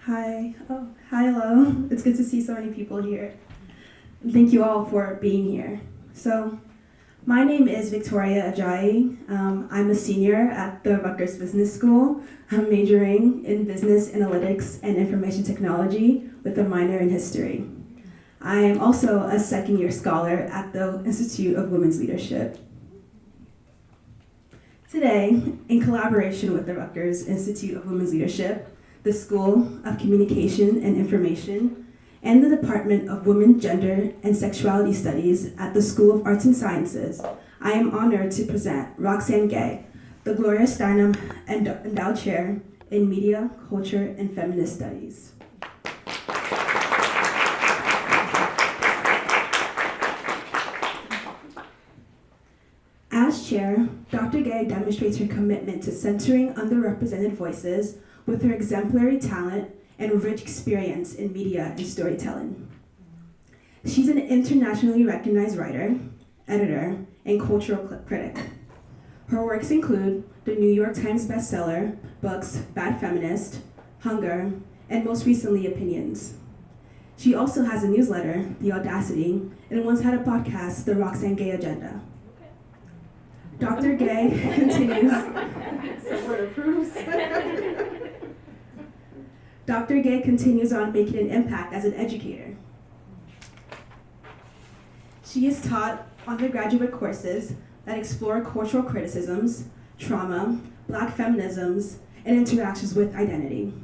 Hi. Hello. It's good to see so many people here. Thank you all for being here. So, my name is Victoria Ajayi. I'm a senior at the Rutgers Business School. I'm majoring in business analytics and information technology with a minor in history. I am also a second-year scholar at the Institute of Women's Leadership. Today, in collaboration with the Rutgers Institute of Women's Leadership, the School of Communication and Information, and the Department of Women, Gender, and Sexuality Studies at the School of Arts and Sciences, I am honored to present Roxane Gay, the Gloria Steinem Endowed Chair in Media, Culture, and Feminist Studies. As chair, Dr. Gay demonstrates her commitment to centering underrepresented voices with her exemplary talent and rich experience in media and storytelling. She's an internationally recognized writer, editor, and cultural critic. Her works include the New York Times bestseller books Bad Feminist, Hunger, and most recently, Opinions. She also has a newsletter, The Audacity, and once had a podcast, The Roxane Gay Agenda. Dr. Gay continues. Someone approves. Dr. Gay continues on making an impact as an educator. She has taught undergraduate courses that explore cultural criticisms, trauma, Black feminisms, and interactions with identity.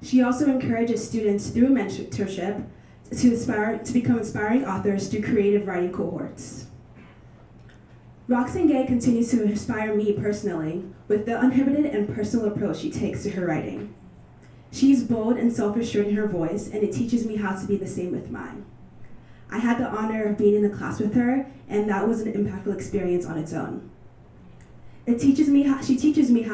She also encourages students through mentorship to become inspiring authors through creative writing cohorts. Roxane Gay continues to inspire me personally with the uninhibited and personal approach she takes to her writing. She's bold and self-assured in her voice, and it teaches me how to be the same with mine. I had the honor of being in the class with her, and that was an impactful experience on its own. She teaches me how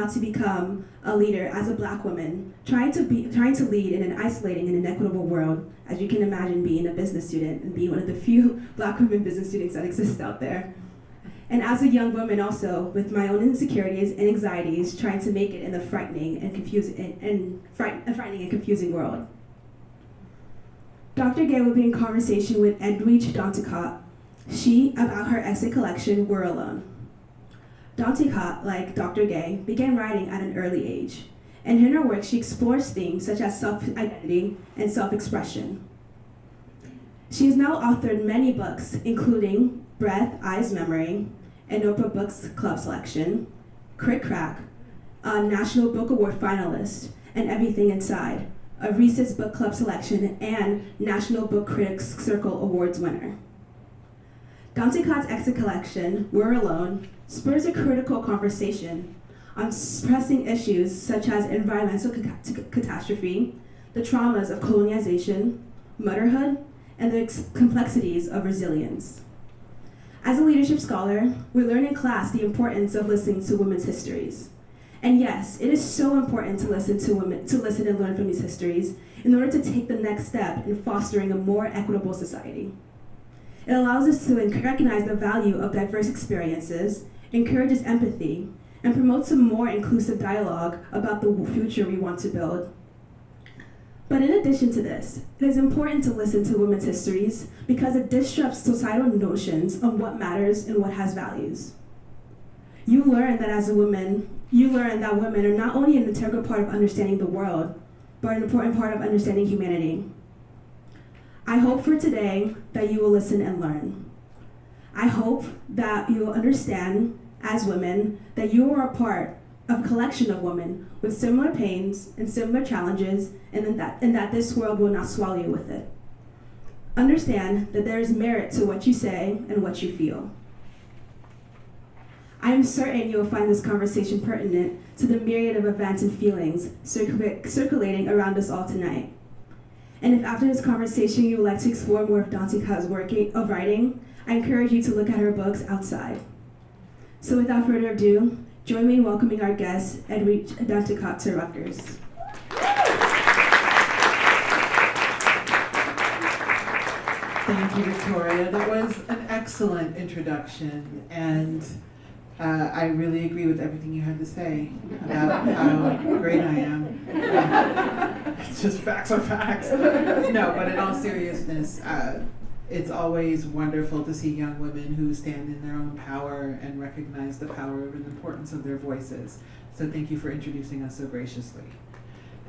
to become a leader as a Black woman, trying to lead in an isolating and inequitable world, as you can imagine being a business student and being one of the few Black women business students that exist out there. And as a young woman also, with my own insecurities and anxieties, trying to make it in the frightening and confusing world. Dr. Gay will be in conversation with Edwidge Danticat, about her essay collection, We're Alone. Danticat, like Dr. Gay, began writing at an early age, and in her work she explores themes such as self-identity and self-expression. She has now authored many books, including Breath, Eyes, Memory, a Notebook Books Club selection, Crit Crack, a National Book Award finalist, and Everything Inside, a Reese's Book Club selection and National Book Critics Circle Awards winner. Danticat's essay collection, We're Alone, spurs a critical conversation on pressing issues such as environmental catastrophe, the traumas of colonization, motherhood, and the complexities of resilience. As a leadership scholar, we learn in class the importance of listening to women's histories. And yes, it is so important to listen and learn from these histories in order to take the next step in fostering a more equitable society. It allows us to recognize the value of diverse experiences, encourages empathy, and promotes a more inclusive dialogue about the future we want to build. But in addition to this, it is important to listen to women's histories because it disrupts societal notions of what matters and what has values. You learn that women are not only an integral part of understanding the world, but an important part of understanding humanity. I hope for today that you will listen and learn. I hope that you will understand, as women, that you are a part of a collection of women with similar pains and similar challenges, and that this world will not swallow you with it. Understand that there is merit to what you say and what you feel. I am certain you will find this conversation pertinent to the myriad of events and feelings circulating around us all tonight. And if after this conversation you would like to explore more of Danticat's writing, I encourage you to look at her books outside. So without further ado, join me in welcoming our guest, Edwidge Danticat, to Rutgers. Thank you, Victoria. That was an excellent introduction, and I really agree with everything you had to say about how great I am. It's just facts are facts. No, but in all seriousness, it's always wonderful to see young women who stand in their own power and recognize the power and importance of their voices. So thank you for introducing us so graciously.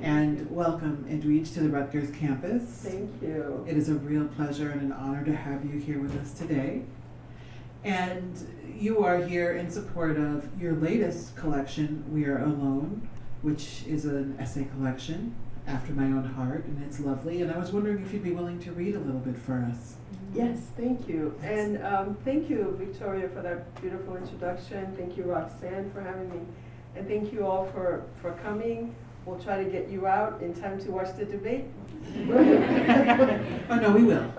And welcome, Edwidge, to the Rutgers campus. Thank you. It is a real pleasure and an honor to have you here with us today. And you are here in support of your latest collection, We Are Alone, which is an essay collection after my own heart, and it's lovely. And I was wondering if you'd be willing to read a little bit for us. Yes, thank you. And thank you, Victoria, for that beautiful introduction. Thank you, Roxane, for having me. And thank you all for coming. We'll try to get you out in time to watch the debate. Oh, no, we will.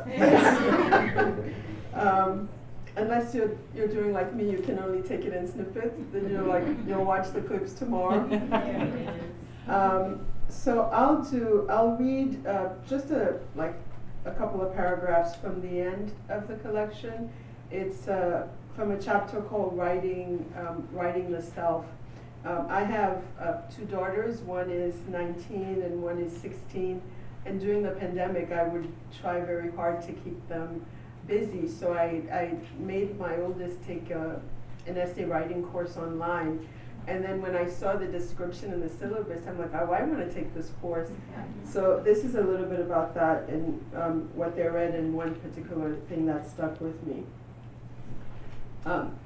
Unless you're doing like me, you can only take it in snippets. Then you'll watch the clips tomorrow. So I'll read just a couple of paragraphs from the end of the collection. It's from a chapter called Writing the Self. I have two daughters. One is 19 and one is 16. And during the pandemic, I would try very hard to keep them busy. So I made my oldest take an essay writing course online. And then when I saw the description in the syllabus, I'm like, oh, I want to take this course. So this is a little bit about that and what they read and one particular thing that stuck with me.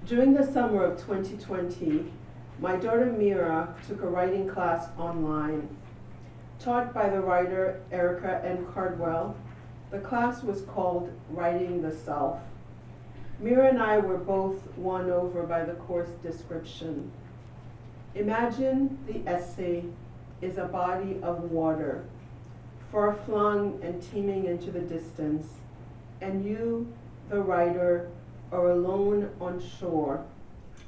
During the summer of 2020, my daughter Mira took a writing class online. Taught by the writer Erica N. Cardwell, the class was called Writing the Self. Mira and I were both won over by the course description. Imagine the essay is a body of water, far-flung and teeming into the distance, and you, the writer, are alone on shore.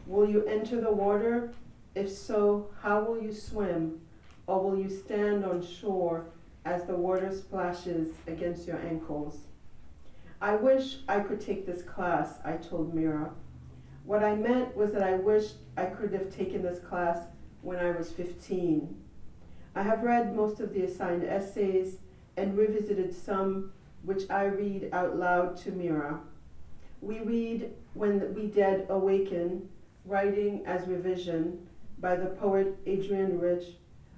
Will you enter the water? If so, how will you swim? Or will you stand on shore as the water splashes against your ankles? I wish I could take this class, I told Mira. What I meant was that I wished I could have taken this class when I was 15. I have read most of the assigned essays and revisited some which I read out loud to Mira. We read When We Dead Awaken, Writing as Revision by the poet Adrienne Rich,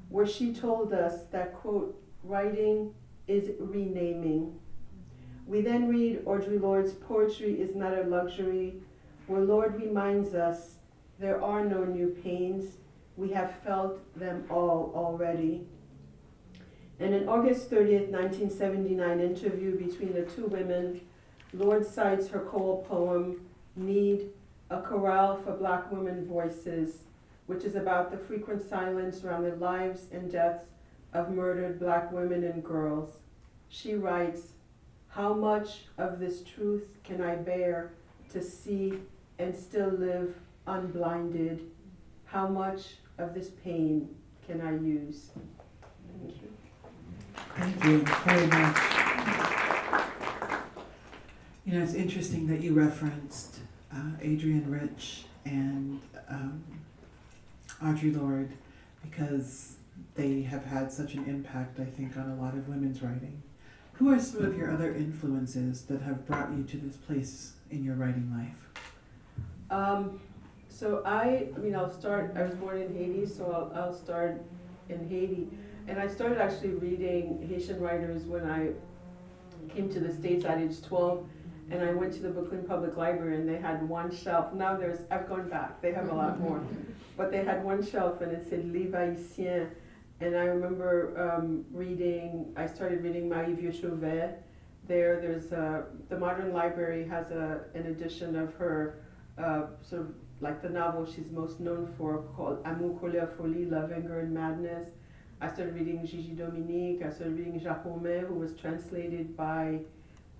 where she told us that, quote, writing is renaming. We then read Audre Lorde's Poetry is Not a Luxury, where Lorde reminds us there are no new pains, we have felt them all already. In an August 30th, 1979 interview between the two women, Lorde cites her choral poem, Need, a chorale for Black women voices, which is about the frequent silence around the lives and deaths of murdered Black women and girls. She writes, how much of this truth can I bear to see and still live unblinded? How much of this pain can I use? Thank you. Thank you very much. You know, it's interesting that you referenced Adrienne Rich and Audre Lorde, because they have had such an impact, I think, on a lot of women's writing. Who are some of your other influences that have brought you to this place in your writing life? So I'll start, I was born in Haiti, so I'll start in Haiti. And I started actually reading Haitian writers when I came to the States at age 12. And I went to the Brooklyn Public Library and they had one shelf. Now I've gone back, they have a lot more. But they had one shelf and it said Les Haïtiens. And I remember I started reading Marie Vieux-Chauvet. There's the Modern Library has an edition of her, sort of like the novel she's most known for, called Amour, Colère, Folie, Love, Anger, and Madness. I started reading Gigi Dominique. I started reading Jacques Romain, who was translated by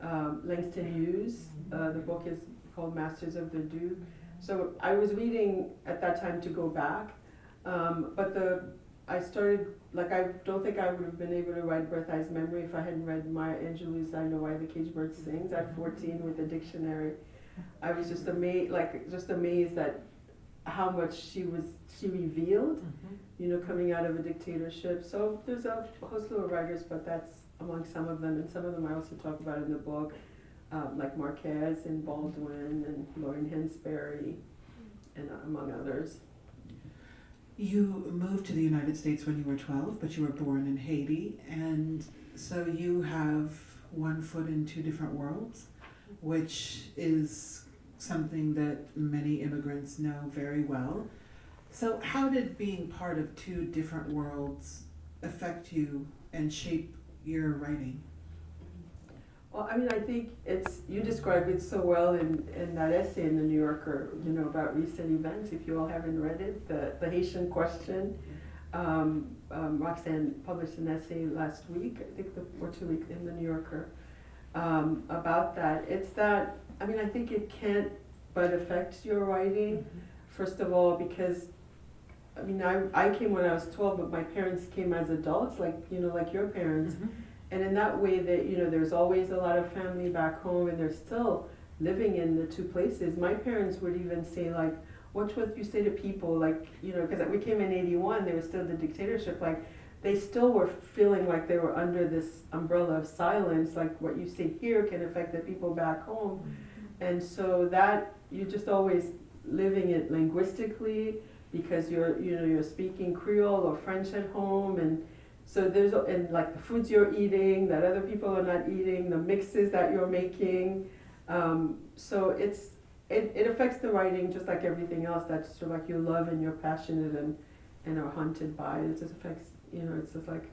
Langston Hughes. The book is called Masters of the Dew. So I was reading at that time to go back, but I started, I don't think I would have been able to write Berthai's Memory if I hadn't read Maya Angelou's I Know Why the Caged Bird Sings at 14 with the dictionary. I was just amazed that how much she revealed, coming out of a dictatorship. So there's a host of writers, but that's among some of them, and some of them I also talk about in the book, like Marquez and Baldwin and Lauren Hansberry, and among others. You moved to the United States when you were 12, but you were born in Haiti, and so you have one foot in two different worlds, which is something that many immigrants know very well. So how did being part of two different worlds affect you and shape your writing? Well, I mean, I think you described it so well in that essay in the New Yorker, about recent events. If you all haven't read it, the Haitian question, Roxane published an essay last week, I think, or 2 weeks in the New Yorker, about that. It's that, I mean, I think it can't but affect your writing, first of all, because, I mean, I came when I was 12, but my parents came as adults, like your parents. And in that way that, there's always a lot of family back home, and they're still living in the two places. My parents would even say, like, what would you say to people, like, because we came in 81, there was still the dictatorship, like, they still were feeling like they were under this umbrella of silence, like what you say here can affect the people back home. And so that, you're just always living it linguistically, because you're speaking Creole or French at home, and so and like the foods you're eating that other people are not eating, the mixes that you're making. So it affects the writing just like everything else that's sort of like you love and you're passionate and are haunted by. It just affects, it's just like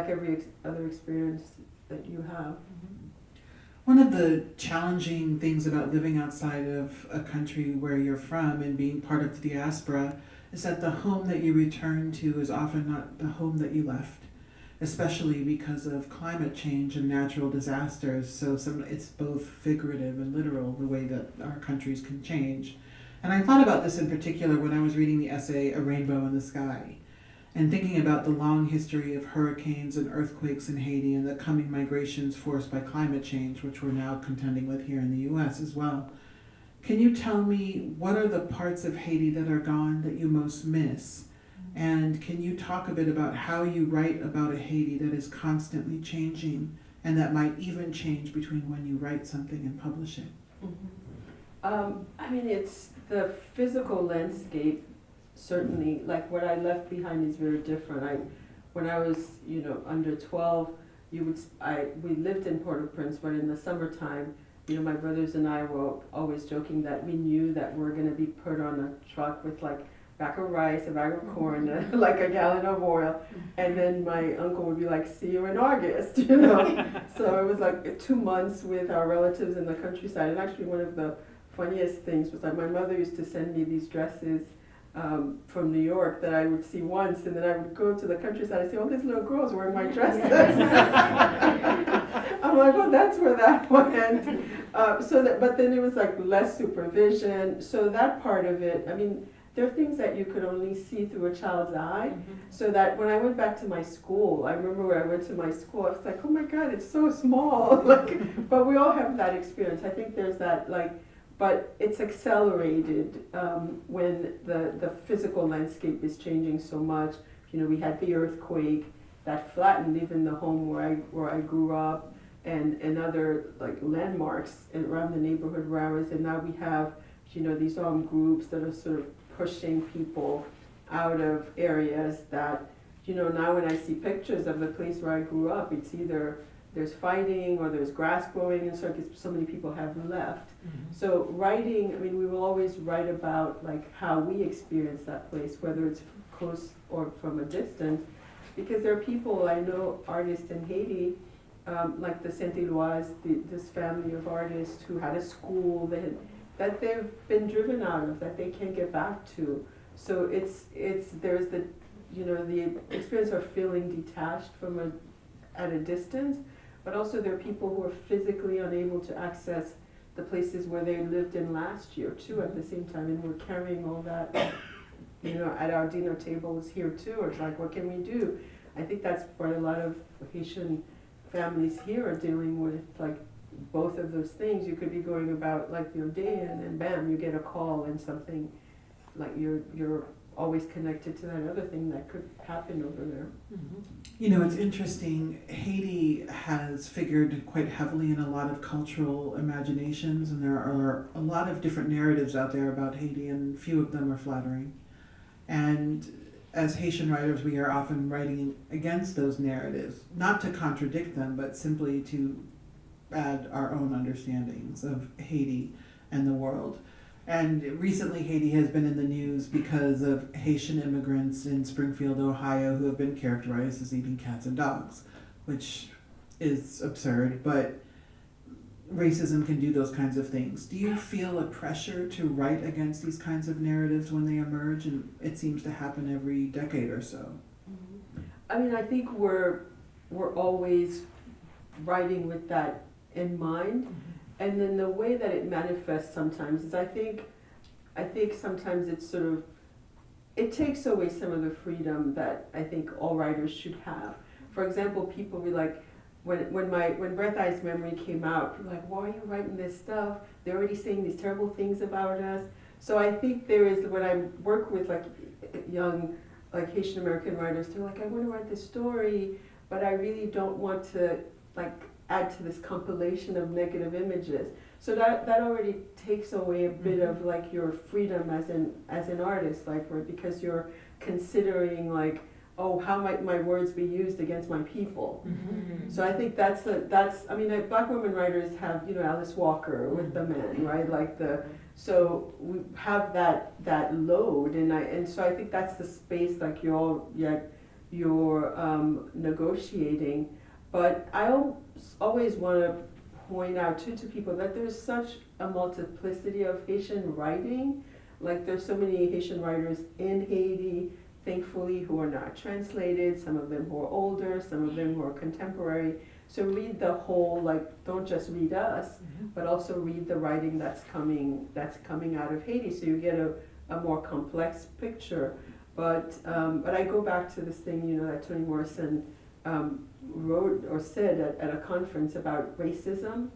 every other experience that you have. One of the challenging things about living outside of a country where you're from and being part of the diaspora is that the home that you return to is often not the home that you left, especially because of climate change and natural disasters. So it's both figurative and literal, the way that our countries can change. And I thought about this in particular when I was reading the essay A Rainbow in the Sky, and thinking about the long history of hurricanes and earthquakes in Haiti and the coming migrations forced by climate change, which we're now contending with here in the U.S. as well. Can you tell me what are the parts of Haiti that are gone that you most miss? And can you talk a bit about how you write about a Haiti that is constantly changing and that might even change between when you write something and publish it? I mean, it's the physical landscape, certainly, like what I left behind is very different. When I was, under 12, we lived in Port-au-Prince, but in the summertime, my brothers and I were always joking that we knew that we're going to be put on a truck with like a bag of rice, a bag of corn, like a gallon of oil, and then my uncle would be like, see you in August, So it was like 2 months with our relatives in the countryside. And actually one of the funniest things was that my mother used to send me these dresses from New York that I would see once, and then I would go to the countryside and see all these little girls wearing my dresses. I'm like, oh, that's where that went. But then it was like less supervision. So that part of it, I mean, there are things that you could only see through a child's eye. So that when I went back to my school, I remember when I went to my school, I was like, oh my God, it's so small. But we all have that experience. I think there's that but it's accelerated when the physical landscape is changing so much. We had the earthquake that flattened even the home where I grew up, and other like landmarks around the neighborhood where I was. And now we have, these groups that are sort of pushing people out of areas that, now when I see pictures of the place where I grew up, it's either there's fighting or there's grass growing, and so many people have left. So writing, I mean, we will always write about like how we experience that place, whether it's close or from a distance, because there are people, I know artists in Haiti, like the Saint-Éloi, this family of artists who had a school that they've been driven out of, that they can't get back to. So there's the experience of feeling detached at a distance, but also there are people who are physically unable to access the places where they lived in last year too at the same time, and we're carrying all that at our dinner tables here too. It's like, what can we do? I think that's what a lot of Haitian families here are dealing with, like both of those things. You could be going about like your day, and then bam, you get a call and something like you're always connected to that other thing that could happen over there. You know, it's interesting. Haiti has figured quite heavily in a lot of cultural imaginations, and there are a lot of different narratives out there about Haiti, and few of them are flattering. And as Haitian writers, we are often writing against those narratives, not to contradict them, but simply to add our own understandings of Haiti and the world. And recently Haiti has been in the news because of Haitian immigrants in Springfield, Ohio, who have been characterized as eating cats and dogs, which is absurd, but racism can do those kinds of things. Do you feel a pressure to write against these kinds of narratives when they emerge? And it seems to happen every decade or so. I mean, I think we're always writing with that in mind. And then the way that it manifests sometimes is I think sometimes it's sort of, it takes away some of the freedom that I think all writers should have. For example, people be like, when Breath Eyes Memory came out, people were like, why are you writing this stuff? They're already saying these terrible things about us. So I think there is, when I work with like young, like Haitian-American writers, they're like, I want to write this story, but I really don't want to like add to this compilation of negative images. So that already takes away a bit of like your freedom as an artist, like because you're considering like, oh, how might my words be used against my people? So I think that's I mean, Black women writers have, you know, Alice Walker with The Men, right? Like so we have that load, and so I think that's the space like you're negotiating. But I always want to point out too to people that there's such a multiplicity of Haitian writing. Like there's so many Haitian writers in Haiti, thankfully, who are not translated, some of them who are older, some of them who are contemporary. So read the whole, like, don't just read us, but also read the writing that's coming out of Haiti, so you get a more complex picture. But I go back to this thing, you know, that Toni Morrison wrote or said at a conference about racism.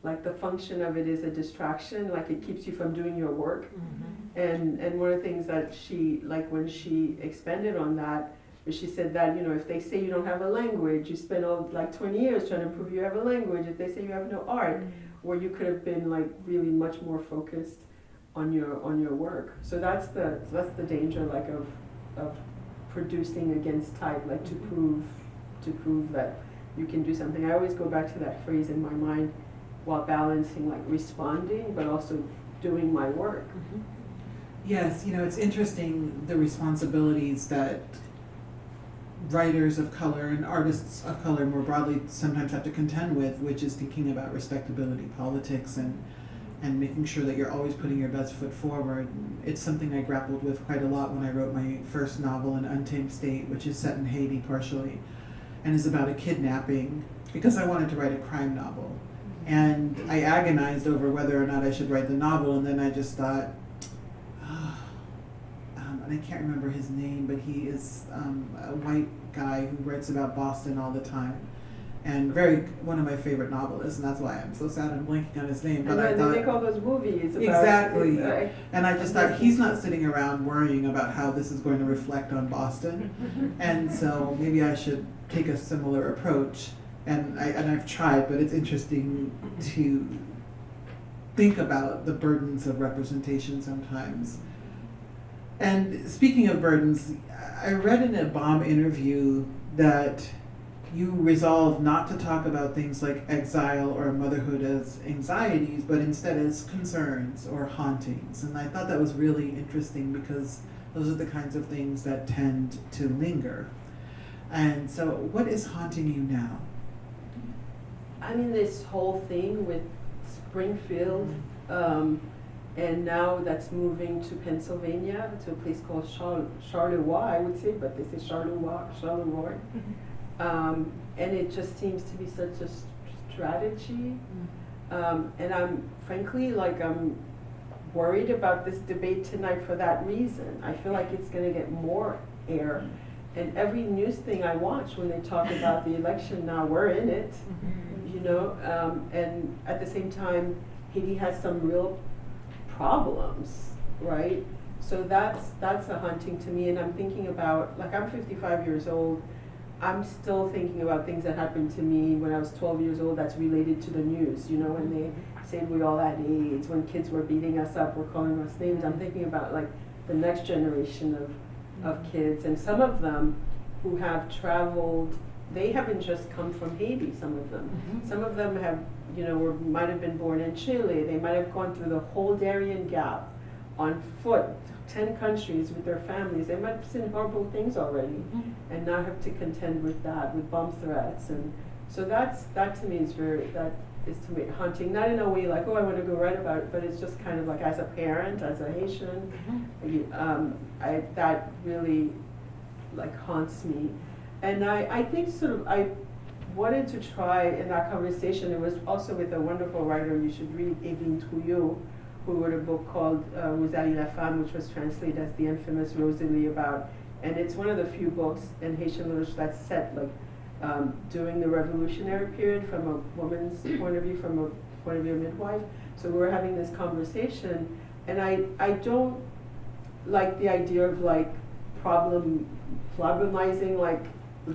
Like the function of it is a distraction, like it keeps you from doing your work. And one of the things that she, like when she expanded on that, is she said that, you know, if they say you don't have a language, you spend all like 20 years trying to prove you have a language. If they say you have no art, where you could have been like really much more focused on your work. So that's the danger, like of producing against type, like to prove that you can do something. I always go back to that phrase in my mind, while balancing like responding but also doing my work. Yes, you know, it's interesting the responsibilities that writers of color and artists of color more broadly sometimes have to contend with, which is thinking about respectability politics and making sure that you're always putting your best foot forward. It's something I grappled with quite a lot when I wrote my first novel, An Untamed State, which is set in Haiti partially and is about a kidnapping, because I wanted to write a crime novel. And I agonized over whether or not I should write the novel, and then I just thought, and I can't remember his name, but he is a white guy who writes about Boston all the time, and one of my favorite novelists, and that's why I'm so sad I'm blanking on his name. But I thought, they make all those movies about exactly, and I just thought he's not sitting around worrying about how this is going to reflect on Boston, and so maybe I should take a similar approach. And I've tried, but it's interesting to think about the burdens of representation sometimes. And speaking of burdens, I read in a Baum interview that you resolve not to talk about things like exile or motherhood as anxieties, but instead as concerns or hauntings. And I thought that was really interesting because those are the kinds of things that tend to linger. And so what is haunting you now? I mean, this whole thing with Springfield, and now that's moving to Pennsylvania, to a place called Charleroi, I would say, but they say Charleroi. And it just seems to be such a strategy. And I'm worried about this debate tonight for that reason. I feel like it's going to get more air. And every news thing I watch, when they talk about the election now, we're in it. You know, and at the same time, Haiti has some real problems, right? So that's a hunting to me, and I'm thinking about, like, I'm 55 years old. I'm still thinking about things that happened to me when I was 12 years old that's related to the news, you know, when they said we all had AIDS, when kids were beating us up, were calling us names. I'm thinking about, like, the next generation of kids, and some of them who have traveled, they haven't just come from Haiti, some of them. Some of them have, you know, might have been born in Chile. They might have gone through the whole Darien Gap on foot, 10 countries with their families. They might have seen horrible things already and now have to contend with that, with bomb threats. And so that to me is to me hunting, not in a way like, oh, I want to go write about it, but it's just kind of like, as a parent, as a Haitian, that really, like, haunts me. And I think I wanted to try in that conversation, it was also with a wonderful writer you should read, Evelyne Trouillot, who wrote a book called Rosalie la Femme, which was translated as The Infamous Rosalie, and it's one of the few books in Haitian literature that's set, like, during the revolutionary period from a woman's point of view, from a point of view of midwife. So we were having this conversation, and I don't like the idea of, like, problemizing, like,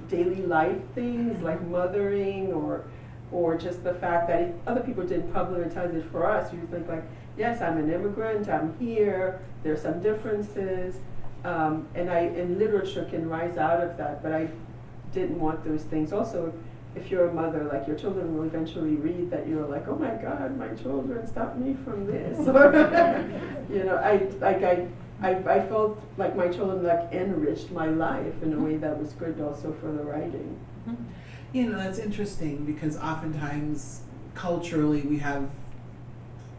daily life things, like mothering, or just the fact that if other people didn't problematize it for us, you think, like, yes, I'm an immigrant, I'm here, there's some differences, and literature can rise out of that, but I didn't want those things. Also, if you're a mother, like, your children will eventually read that you're like, oh my God, my children stopped me from this. You know, I felt like my children, like, enriched my life in a way that was good also for the writing. You know, that's interesting because oftentimes culturally we have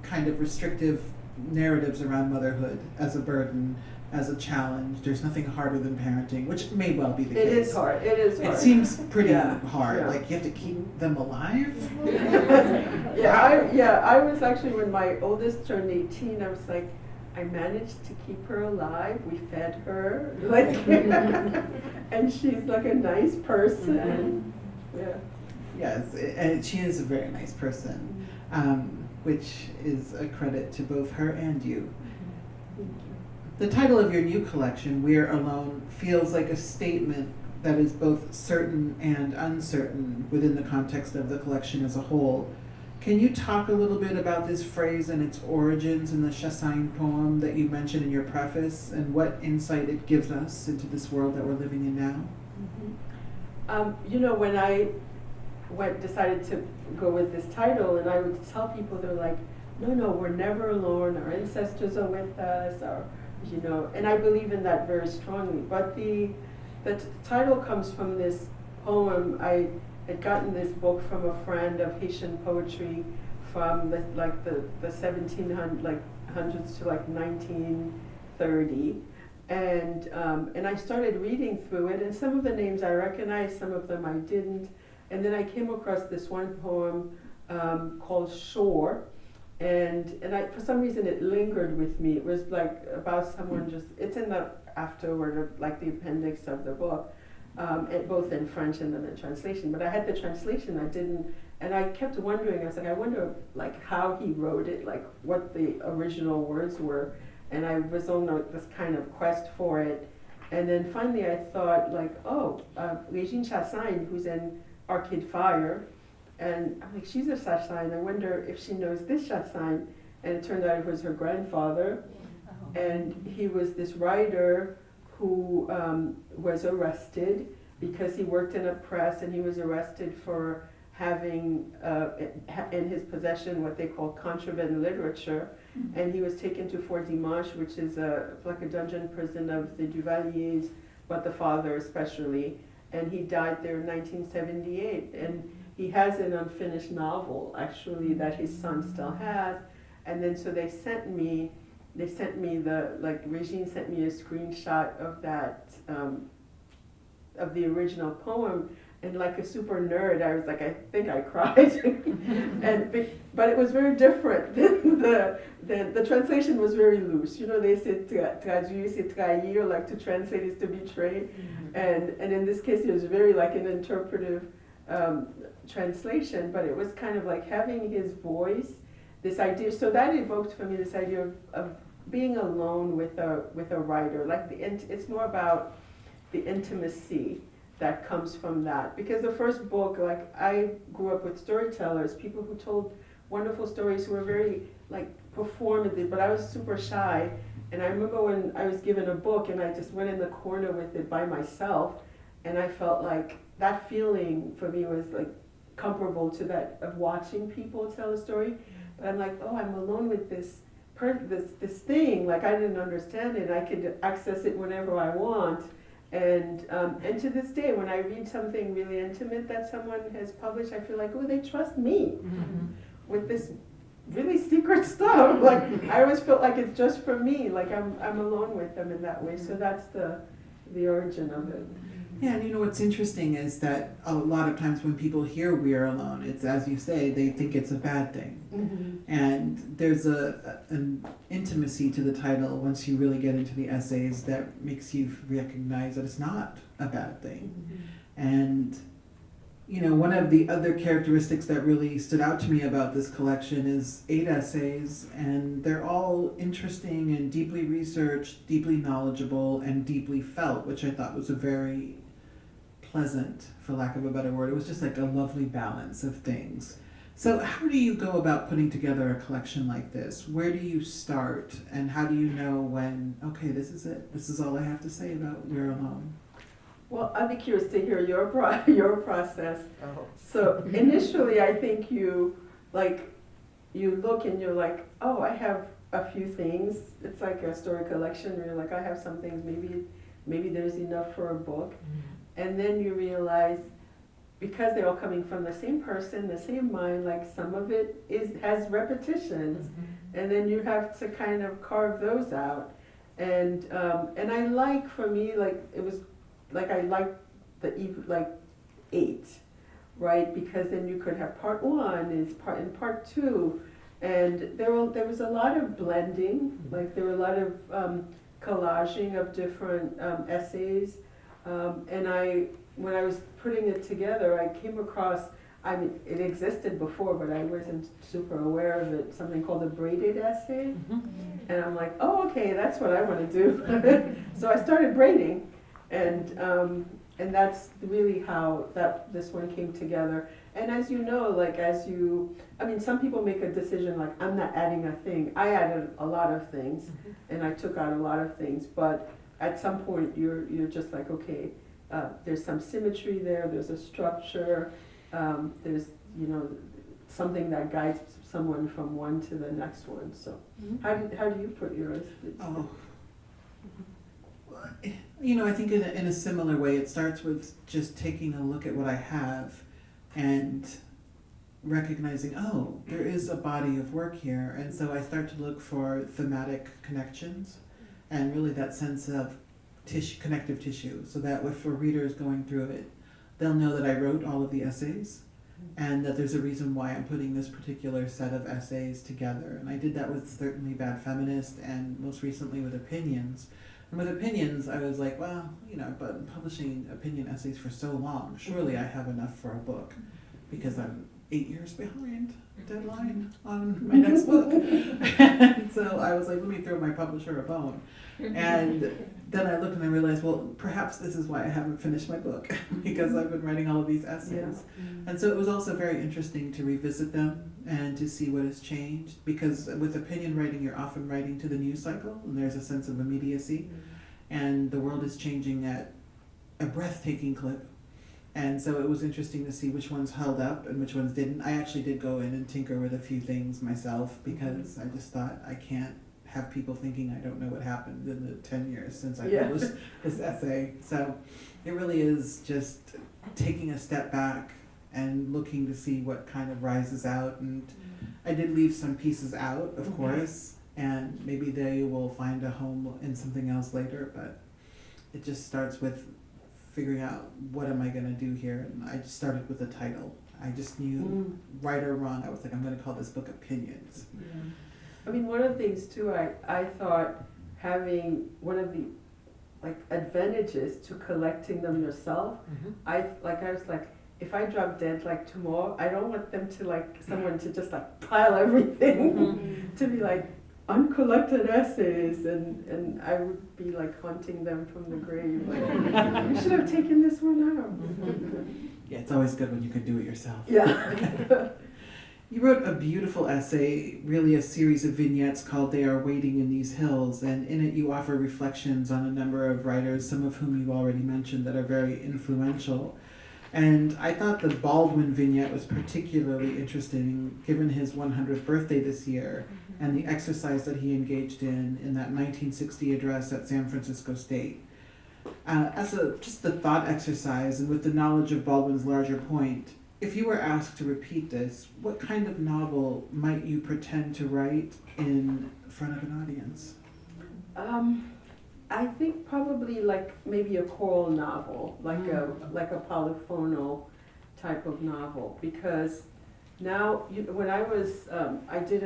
kind of restrictive narratives around motherhood as a burden, as a challenge. There's nothing harder than parenting, which may well be the case. It is hard. It seems pretty hard. Yeah. Like, you have to keep them alive. I was actually, when my oldest turned 18, I was like, I managed to keep her alive. We fed her, like, and she's like a nice person. Yeah. Yes, and she is a very nice person, which is a credit to both her and you. The title of your new collection, We're Alone, feels like a statement that is both certain and uncertain within the context of the collection as a whole. Can you talk a little bit about this phrase and its origins in the Chassagne poem that you mentioned in your preface, and what insight it gives us into this world that we're living in now? You know, when I decided to go with this title, and I would tell people, they're like, no, we're never alone, our ancestors are with us, you know, and I believe in that very strongly. But the title comes from this poem. I had gotten this book from a friend of Haitian poetry from the 1700s to like 1930. And I started reading through it, and some of the names I recognized, some of them I didn't. And then I came across this one poem called Shore, and for some reason it lingered with me. It was like about someone it's in the afterword of, like, the appendix of the book, both in French and then the translation. But I had the translation, and I kept wondering, I was like, I wonder, like, how he wrote it, like what the original words were. And I was on this kind of quest for it. And then finally I thought, like, Regine Chassagne, who's in Arcade Fire, and I'm like, she's a Chassagne. I wonder if she knows this Chassagne. And it turned out it was her grandfather. And he was this writer who was arrested because he worked in a press, and he was arrested for having in his possession what they call contraband literature. And he was taken to Fort Dimanche, which is like a dungeon prison of the Duvaliers, but the father especially. And he died there in 1978. And he has an unfinished novel, actually, that his son still has. And then so Regine sent me a screenshot of that, of the original poem. And like a super nerd, I was like, I think I cried. But it was very different. The translation was very loose. You know, they said traduire, c'est trahir, like to translate is to betray. And in this case, it was very like an interpretive translation, but it was kind of like having his voice, this idea. So that evoked for me this idea of being alone with a writer. Like it's more about the intimacy that comes from that. Because the first book, like I grew up with storytellers, people who told wonderful stories who were very like performative, but I was super shy. And I remember when I was given a book and I just went in the corner with it by myself, and I felt like that feeling for me was like comparable to that of watching people tell a story. But I'm like, oh, I'm alone with this thing. Like I didn't understand it. I could access it whenever I want. And to this day, when I read something really intimate that someone has published, I feel like, oh, they trust me with this really secret stuff. Like I always felt like it's just for me. Like I'm alone with them in that way. So that's the origin of it. Yeah, and you know what's interesting is that a lot of times when people hear "we're alone," it's, as you say, they think it's a bad thing. And there's an intimacy to the title once you really get into the essays that makes you recognize that it's not a bad thing. And you know, one of the other characteristics that really stood out to me about this collection is 8 essays, and they're all interesting and deeply researched, deeply knowledgeable, and deeply felt, which I thought was a very pleasant, for lack of a better word. It was just like a lovely balance of things. So how do you go about putting together a collection like this? Where do you start, and how do you know when, okay, this is it, this is all I have to say about We're Alone? Well, I'd be curious to hear your process. So initially, I think you look and you're like, oh, I have a few things. It's like a story collection where you're like, I have some things, maybe there's enough for a book. And then you realize, because they're all coming from the same person, the same mind, like some of it has repetitions, and then you have to kind of carve those out. And I like, for me, like it was like I like the 8, right? Because then you could have part 1 and part 2, and there was a lot of blending. Like there were a lot of collaging of different essays, and when I was putting it together, I came across, I mean, it existed before, but I wasn't super aware of it, something called a braided essay. And I'm like, oh, okay, that's what I want to do. So I started braiding. And that's really how this one came together. And as you know, some people make a decision like, I'm not adding a thing. I added a lot of things, and I took out a lot of things. But at some point, you're just like, okay, there's some symmetry there. There's a structure. There's something that guides someone from one to the next one. So how do you put yours? I think in a similar way, it starts with just taking a look at what I have and recognizing, oh, there is a body of work here. And so I start to look for thematic connections and really that sense of connective tissue, so that for readers going through it, they'll know that I wrote all of the essays and that there's a reason why I'm putting this particular set of essays together. And I did that with certainly Bad Feminist and most recently with Opinions. And with Opinions, I was like, well, I've been publishing opinion essays for so long. Surely I have enough for a book, because I'm 8 years behind deadline on my next book. And so I was like, let me throw my publisher a bone. And then I looked and I realized, well, perhaps this is why I haven't finished my book, because I've been writing all of these essays. And so it was also very interesting to revisit them and to see what has changed, because with opinion writing, you're often writing to the news cycle, and there's a sense of immediacy, and the world is changing at a breathtaking clip. And so it was interesting to see which ones held up and which ones didn't. I actually did go in and tinker with a few things myself, because I just thought, I can't have people thinking I don't know what happened in the 10 years since I published this essay. So it really is just taking a step back and looking to see what kind of rises out. And I did leave some pieces out, of course, and maybe they will find a home in something else later, but it just starts with figuring out, what am I going to do here? And I just started with the title. I just knew, right or wrong, I was like, I'm going to call this book Opinions. I mean, one of the things too, I thought having one of the advantages to collecting them yourself, I was like, if I drop dead tomorrow, I don't want them to someone to just pile everything to be like, uncollected essays, and I would be like hunting them from the grave. Like, you should have taken this one out. Yeah, it's always good when you can do it yourself. Yeah. You wrote a beautiful essay, really a series of vignettes called They Are Waiting in These Hills, and in it you offer reflections on a number of writers, some of whom you already mentioned, that are very influential. And I thought the Baldwin vignette was particularly interesting, given his 100th birthday this year, and the exercise that he engaged in that 1960 address at San Francisco State. As just the thought exercise, and with the knowledge of Baldwin's larger point, if you were asked to repeat this, what kind of novel might you pretend to write in front of an audience? I think probably like maybe a choral novel, like a polyphonal type of novel, because now when I was I did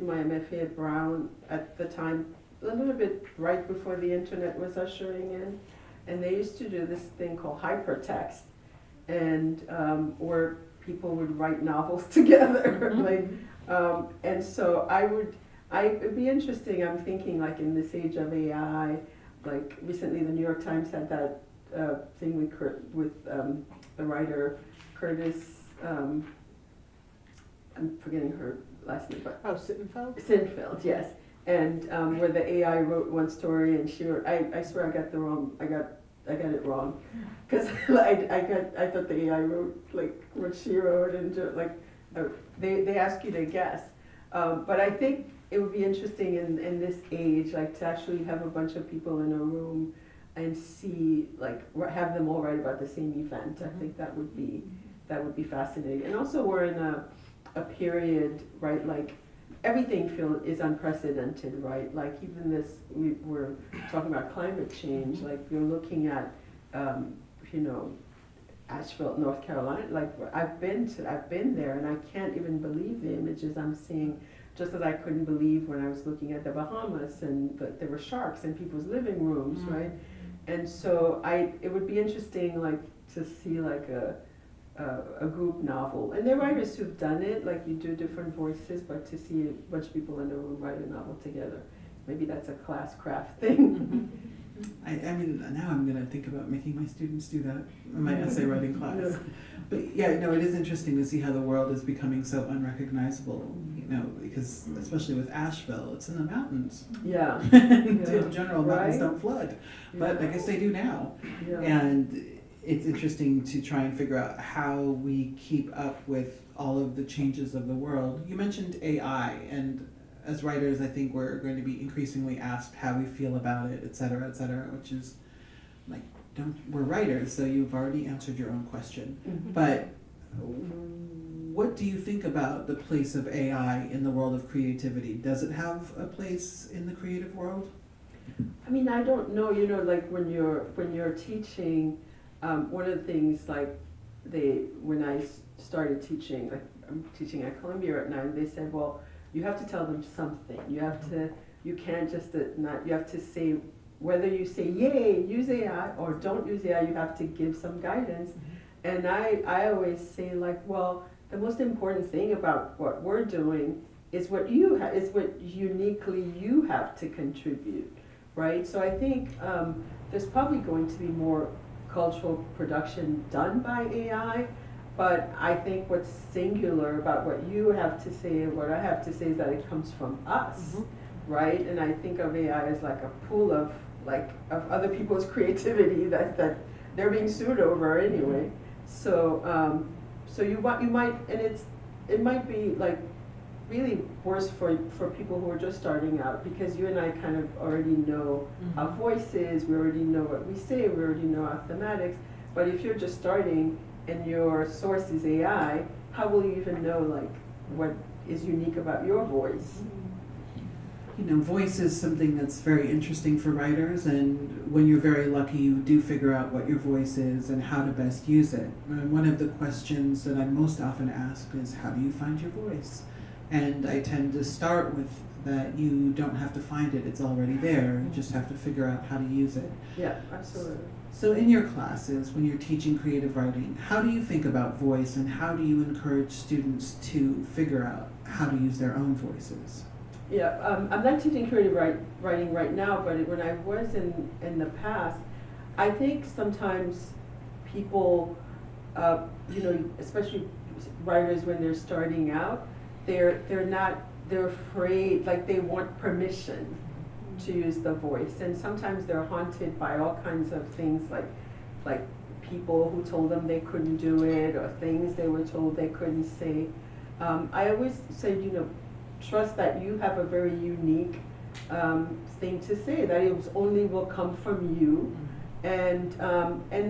my MFA at Brown at the time, a little bit right before the internet was ushering in, and they used to do this thing called hypertext, and where people would write novels together, and so it'd be interesting. I'm thinking like in this age of AI, like recently the New York Times had that thing with the writer Curtis. I'm forgetting her last name, but Sittenfeld? Sinfield, yes. And where the AI wrote one story, and she wrote, I swear I got it wrong, because I thought the AI wrote like what she wrote, and they ask you to guess, but I think it would be interesting in this age, like to actually have a bunch of people in a room and see, like have them all write about the same event. I think that would be fascinating. And also we're in a period, right, like everything is unprecedented, right? Like even this, we're talking about climate change, like you're looking at, Asheville, North Carolina, like I've been there, and I can't even believe the images I'm seeing, just as I couldn't believe when I was looking at the Bahamas and there were sharks in people's living rooms, right? And so it would be interesting, like to see like a group novel, and there are writers who've done it, like you do different voices, but to see a bunch of people in a room write a novel together, maybe that's a class craft thing. I mean, now I'm going to think about making my students do that in my essay writing class. Yeah. But yeah, no, it is interesting to see how the world is becoming so unrecognizable, because especially with Asheville, it's in the mountains. Yeah. In general, mountains Right? don't flood, but I guess they do now. Yeah. And it's interesting to try and figure out how we keep up with all of the changes of the world. You mentioned AI, and as writers, I think we're going to be increasingly asked how we feel about it, et cetera, which is like, we're writers, so you've already answered your own question. Mhm. But what do you think about the place of AI in the world of creativity? Does it have a place in the creative world? I mean, I don't know, like when you're teaching, one of the things like when I started teaching, like I'm teaching at Columbia right now, they said, well, you have to tell them something. You can't just you have to say, whether you say, yay, use AI, or don't use AI, you have to give some guidance. And I always say, like, well, the most important thing about what we're doing is what uniquely you have to contribute, right? So I think there's probably going to be more cultural production done by AI, but I think what's singular about what you have to say and what I have to say is that it comes from us, right? And I think of AI as like a pool of other people's creativity that they're being sued over anyway. So you might, and it might be like really worse for people who are just starting out, because you and I kind of already know our voices, we already know what we say, we already know our thematics. But if you're just starting and your source is AI, how will you even know like what is unique about your voice? Voice is something that's very interesting for writers, and when you're very lucky, you do figure out what your voice is and how to best use it. And one of the questions that I'm most often asked is, how do you find your voice? And I tend to start with that you don't have to find it, it's already there, you just have to figure out how to use it. Yeah, absolutely. So in your classes, when you're teaching creative writing, how do you think about voice, and how do you encourage students to figure out how to use their own voices? Yeah, I'm not teaching creative writing right now, but when I was in the past, I think sometimes people, especially writers when they're starting out, they're afraid, like they want permission to use the voice, and sometimes they're haunted by all kinds of things like people who told them they couldn't do it, or things they were told they couldn't say. I always say, trust that you have a very unique thing to say, that it only will come from you, and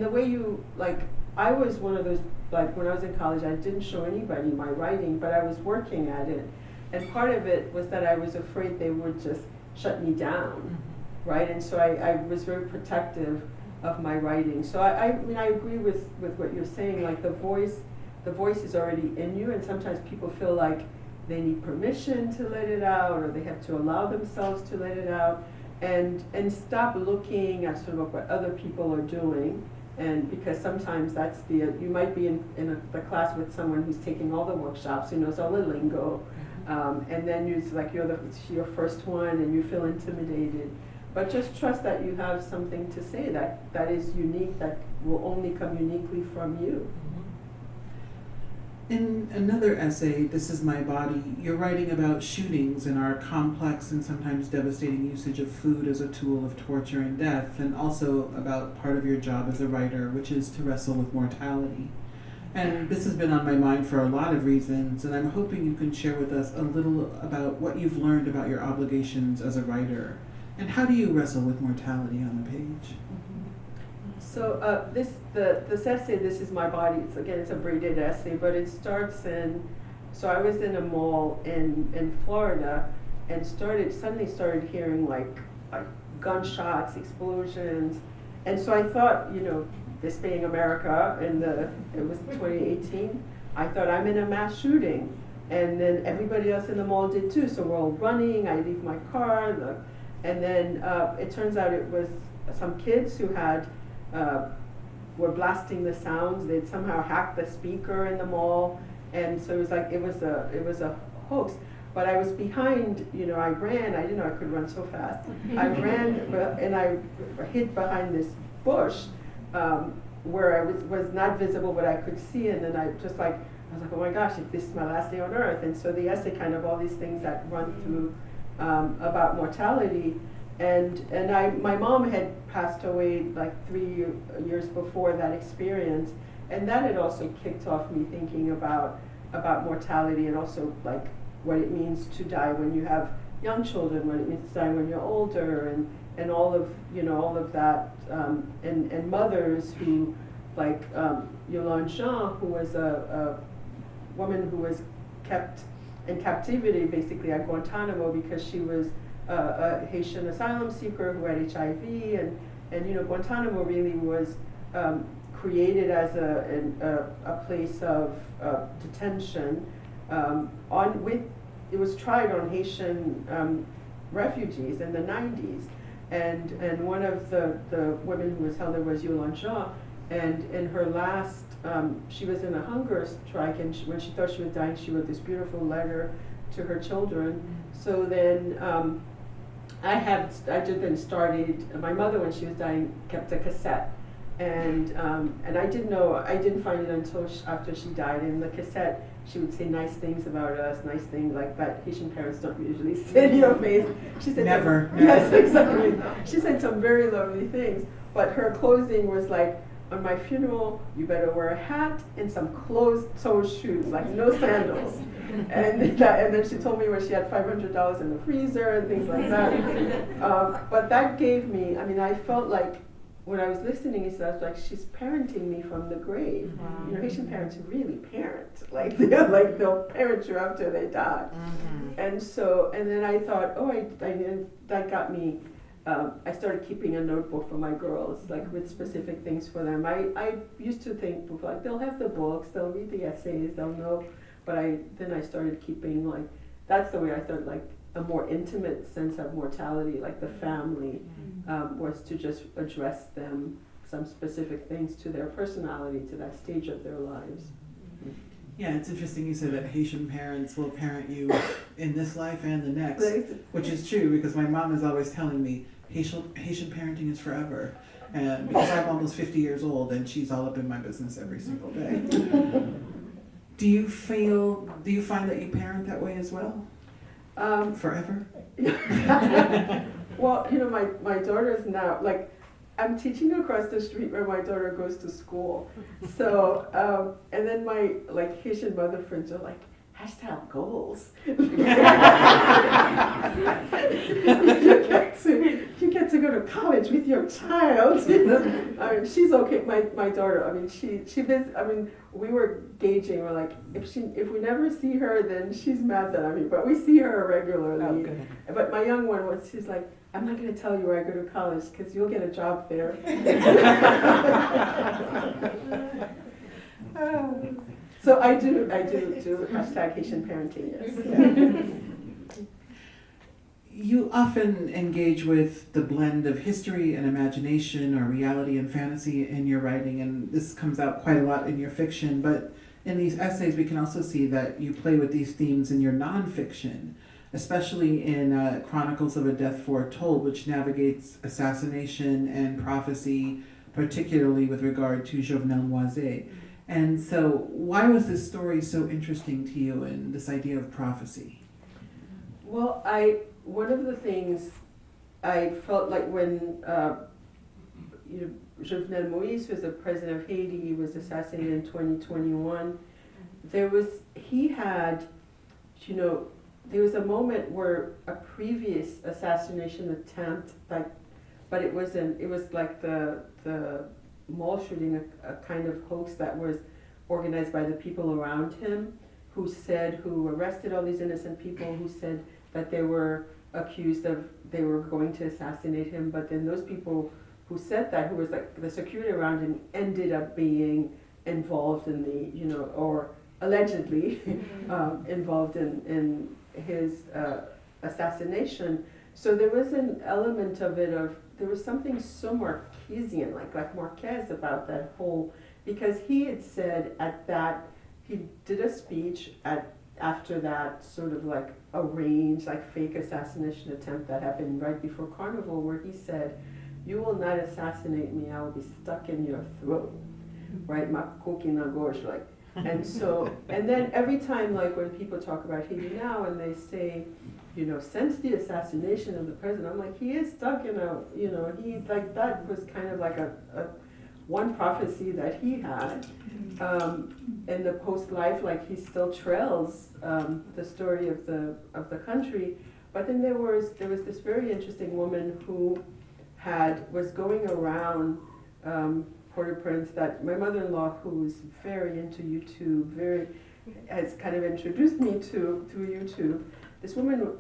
the way you, like, I was one of those, like when I was in college, I didn't show anybody my writing, but I was working at it, and part of it was that I was afraid they would just shut me down, right? And so I was very protective of my writing. So I mean, I agree with what you're saying, like the voice is already in you, and sometimes people feel like they need permission to let it out, or they have to allow themselves to let it out, and stop looking at sort of what other people are doing, and because sometimes that's you might be in the class with someone who's taking all the workshops, who knows all the lingo, and then it's like it's your first one and you feel intimidated. But just trust that you have something to say that is unique, that will only come uniquely from you. In another essay, This Is My Body, you're writing about shootings and our complex and sometimes devastating usage of food as a tool of torture and death, and also about part of your job as a writer, which is to wrestle with mortality. And this has been on my mind for a lot of reasons, and I'm hoping you can share with us a little about what you've learned about your obligations as a writer, and how do you wrestle with mortality on the page? So this essay, This Is My Body, it's a braided essay, but it starts so I was in a mall in Florida, and suddenly started hearing like gunshots, explosions, and so I thought, this being America, it was 2018, I thought I'm in a mass shooting, and then everybody else in the mall did too, so we're all running, I leave my car, and then it turns out it was some kids who were blasting the sounds. They'd somehow hacked the speaker in the mall, and so it was a hoax. But I was behind, I ran. I didn't know I could run so fast. I ran and I hid behind this bush where I was not visible, but I could see. And then I was like, oh my gosh, if this is my last day on earth. And so the essay kind of all these things that run through about mortality. And my mom had passed away like 3 years before that experience, and that had also kicked off me thinking about mortality, and also like what it means to die when you have young children, what it means to die when you're older, and all of that, and mothers who, like Yolande Jean, who was a woman who was kept in captivity basically at Guantanamo because she was a Haitian asylum seeker who had HIV, and Guantanamo really was created as a place of detention. It was tried on Haitian refugees in the 90s, and one of the women who was held there was Yolande Jean, and in her last, she was in a hunger strike, and when she thought she was dying, she wrote this beautiful letter to her children. So then I then started, my mother when she was dying kept a cassette, and I didn't find it until after she died. In the cassette she would say nice things about us, nice things like that Haitian parents don't usually say in your face. She said Never. Yes, exactly. She said some very lovely things, but her closing was like, on my funeral, you better wear a hat and some closed-toed shoes, like no sandals. And then she told me where she had $500 in the freezer and things like that. But that gave me, I felt like when I was listening, I was like, she's parenting me from the grave. Wow. Haitian parents really parent. They'll parent you after they die. Mm-hmm. And then I thought, that got me. I started keeping a notebook for my girls, like with specific things for them. I used to think, like, they'll have the books, they'll read the essays, they'll know, but then I started keeping, like, that's the way I thought, like, a more intimate sense of mortality, like the family, was to just address them, some specific things to their personality, to that stage of their lives. Yeah, it's interesting you say that Haitian parents will parent you in this life and the next, which is true because my mom is always telling me Haitian parenting is forever. And because I'm almost 50 years old and she's all up in my business every single day. Do you find that you parent that way as well? Forever? Well, my daughter's now, like, I'm teaching across the street where my daughter goes to school. So, and then my, like, Haitian mother friends are like, #goals. You get to go to college with your child. I mean, she's okay. My daughter. I mean, we were gauging. We're like, if we never see her, then she's mad that but we see her regularly. Oh, good. But my young one she's like, I'm not going to tell you where I go to college because you'll get a job there. So I do #Haitian parenting, yes. You often engage with the blend of history and imagination or reality and fantasy in your writing, and this comes out quite a lot in your fiction, but in these essays we can also see that you play with these themes in your nonfiction, especially in Chronicles of a Death Foretold, which navigates assassination and prophecy, particularly with regard to Jovenel Moise. And so, why was this story so interesting to you and this idea of prophecy? Well, one of the things I felt like when Jovenel Moise was the president of Haiti, he was assassinated in 2021. There was a moment where a previous assassination attempt, but it was like the mall shooting, a kind of hoax that was organized by the people around him, who arrested all these innocent people, who said that they were they were going to assassinate him, but then those people who said that, who was like the security around him, ended up being involved in or allegedly involved in his assassination. So there was an element of it there was something so Marquesian, like Marquez, about that whole, because he had said he did a speech after that sort of like arranged, like fake assassination attempt that happened right before Carnival, where he said, "You will not assassinate me, I will be stuck in your throat," right? Ma cookie na gorge, like. And so, and then every time, like when people talk about Haiti now and they say, since the assassination of the president, I'm like, he is stuck in that was kind of like a one prophecy that he had. In the post-life, like he still trails the story of the country. But then there was this very interesting woman who was going around Port-au-Prince, that my mother-in-law, who's very into YouTube, has kind of introduced me to through YouTube. This woman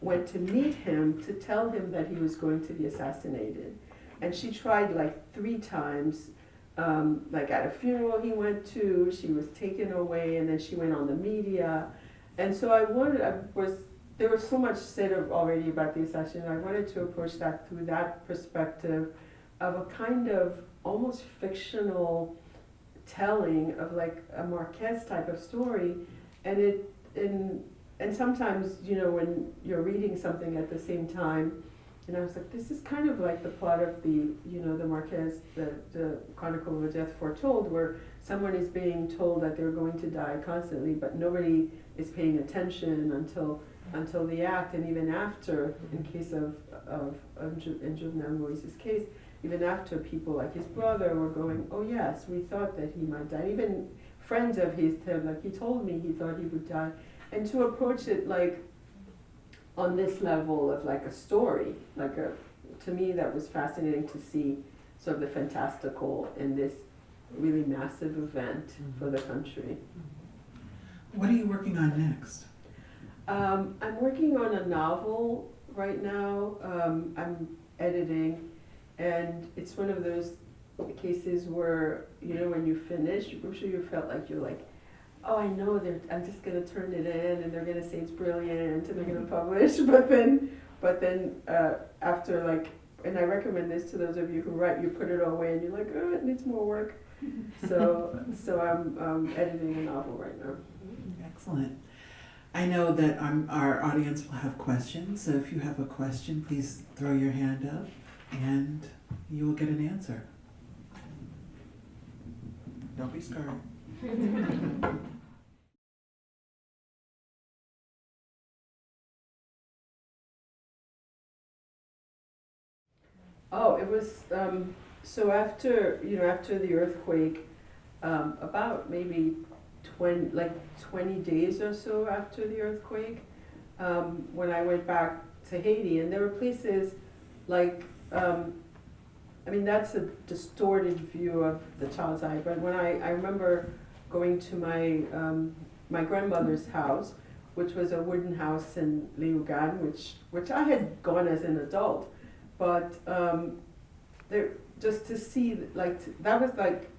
went to meet him to tell him that he was going to be assassinated, and she tried like 3 times. Like at a funeral he went to, she was taken away, and then she went on the media, and so there was so much said already about the assassination. I wanted to approach that through that perspective of a kind of almost fictional telling of like a Marquez type of story, and sometimes when you're reading something at the same time, and I was like, this is kind of like the plot of the Marquez, the Chronicle of a Death Foretold, where someone is being told that they're going to die constantly, but nobody is paying attention until the act, and even after, in case in Jovenel Moise's case, even after people like his brother were going, oh yes, we thought that he might die. Even friends of his said, like, he told me he thought he would die. And to approach it like on this level of like a story, to me that was fascinating to see sort of the fantastical in this really massive event for the country. What are you working on next? I'm working on a novel right now. I'm editing, and it's one of those cases where, when you finish, I'm sure you felt like you're like, oh, I know I'm just going to turn it in and they're going to say it's brilliant and they're going to publish. But then after and I recommend this to those of you who write, you put it away and you're like, oh, it needs more work. So I'm editing a novel right now. Excellent. I know that our audience will have questions, so if you have a question, please throw your hand up and you will get an answer. Don't be scared. Oh, it was, so after the earthquake, about maybe 20 days or so after the earthquake, when I went back to Haiti, and there were places like, that's a distorted view of the child's eye, but when I remember going to my grandmother's house, which was a wooden house in Liugan, which I had gone as an adult, but there, just to see, that was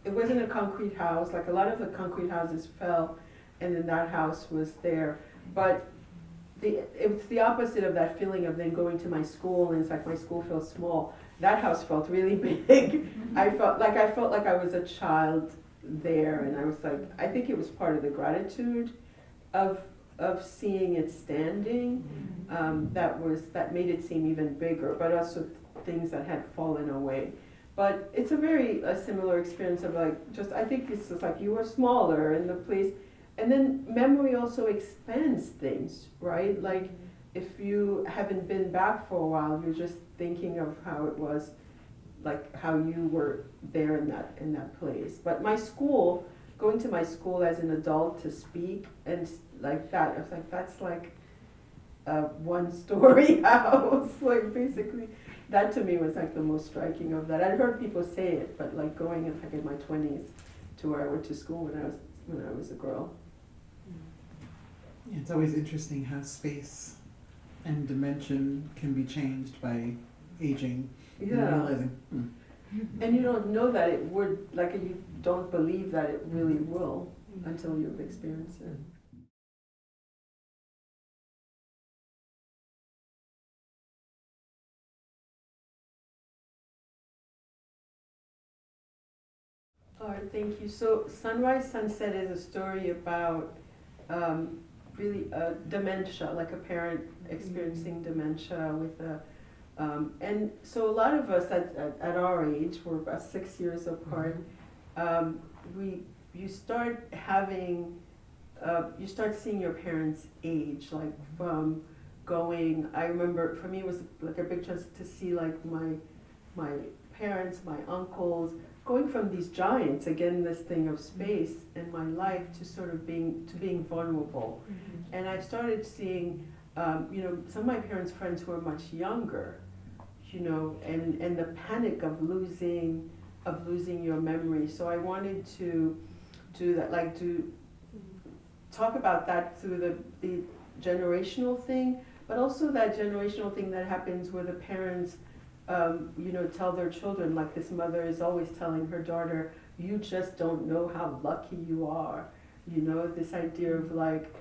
it wasn't a concrete house, like a lot of the concrete houses fell, and then that house was there, but it's the opposite of that feeling of then going to my school, and it's like my school felt small. That house felt really big. I felt like I was a child there, and I was like, I think it was part of the gratitude of seeing it standing, that made it seem even bigger, but also things that had fallen away. But it's a similar experience of I think it's just like you were smaller in the place, and then memory also expands things, right? Like if you haven't been back for a while, you're just thinking of how it was, like how you were there in that place. But going to my school as an adult to speak and like that, I was like, that's like a one-story house, like basically. That to me was like the most striking of that. I'd heard people say it, but like going in my 20s to where I went to school when I was a girl. Yeah, it's always interesting how space and dimension can be changed by aging. Yeah. And realizing, And you don't know that it would, you don't believe that it really will until you've experienced it. All right, thank you. So Sunrise Sunset is a story about really dementia, like a parent experiencing dementia with and so a lot of us at our age, we're about 6 years apart, you start seeing your parents age, like from going, I remember for me it was like a big chance to see like my parents, my uncles, going from these giants, again this thing of space in my life to sort of being vulnerable. Mm-hmm. And I started seeing some of my parents' friends who are much younger, and the panic of losing your memory. So I wanted to do that, to talk about that through the generational thing, but also that generational thing that happens where the parents tell their children, like this mother is always telling her daughter, you just don't know how lucky you are. This idea of like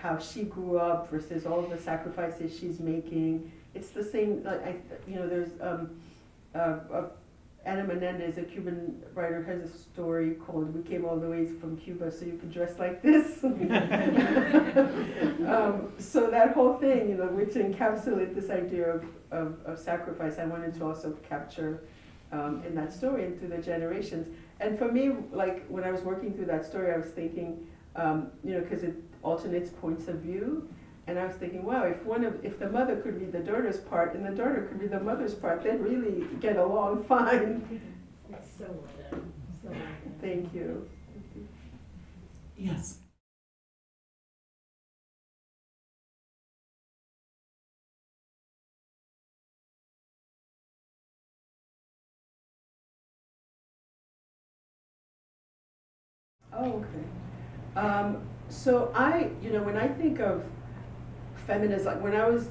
how she grew up versus all the sacrifices she's making. It's the same, there's Ana Menendez, a Cuban writer, has a story called We Came All the Way from Cuba So You Could Dress Like This. So that whole thing, which encapsulates this idea of sacrifice, I wanted to also capture in that story and through the generations. And for me, like when I was working through that story, I was thinking, because it alternates points of view, and I was thinking, wow, if the mother could be the daughter's part and the daughter could be the mother's part, they'd really get along fine. It's so well done. So well done. Thank you. yes. Oh, okay. So when I think of feminism, like when I was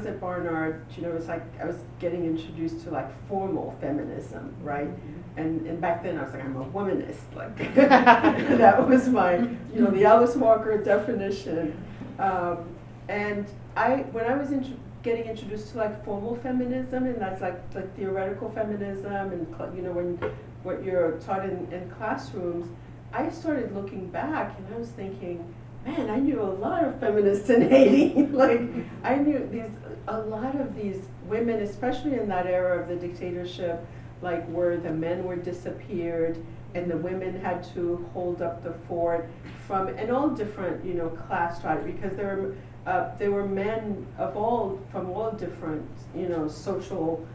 at Barnard, it's like I was getting introduced to like formal feminism, right? And back then I was like, I'm a womanist, like that was my, the Alice Walker definition. And when I was getting introduced to like formal feminism, and that's like theoretical feminism, and when what you're taught in classrooms, I started looking back and I was thinking, man, I knew a lot of feminists in Haiti. Like I knew a lot of these women, especially in that era of the dictatorship, like where the men were disappeared and the women had to hold up the fort and all different, class strata, because there were men from all different, social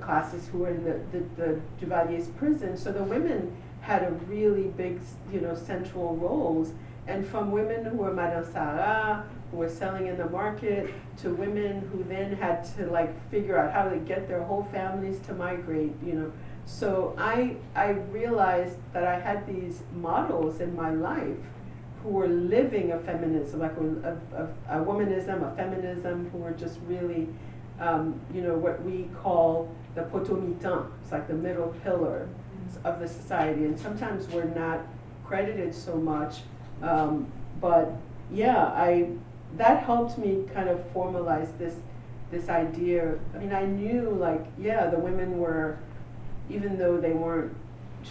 classes who were in the Duvalier's prison. So the women had a really big, central roles. And from women who were Madame Sarah, who were selling in the market, to women who then had to figure out how to get their whole families to migrate, So I realized that I had these models in my life who were living a feminism, like a womanism, a feminism, who were just really, what we call the potomitan. It's like the middle pillar of the society, and sometimes we're not credited so much. But yeah, that helped me kind of formalize this idea. I mean, I knew the women were, even though they weren't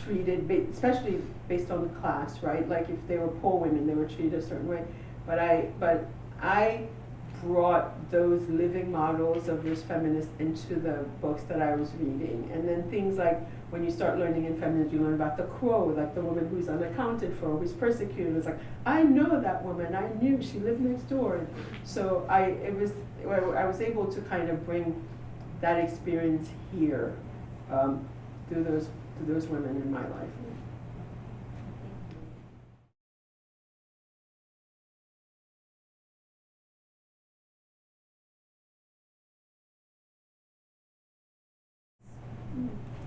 treated, especially based on the class, right? Like if they were poor women, they were treated a certain way. But I brought those living models of those feminists into the books that I was reading. And then things like when you start learning in feminism, you learn about the crow, like the woman who's unaccounted for, who's persecuted. It's like, I know that woman, I knew, she lived next door. And so I was able to kind of bring that experience here through those women in my life.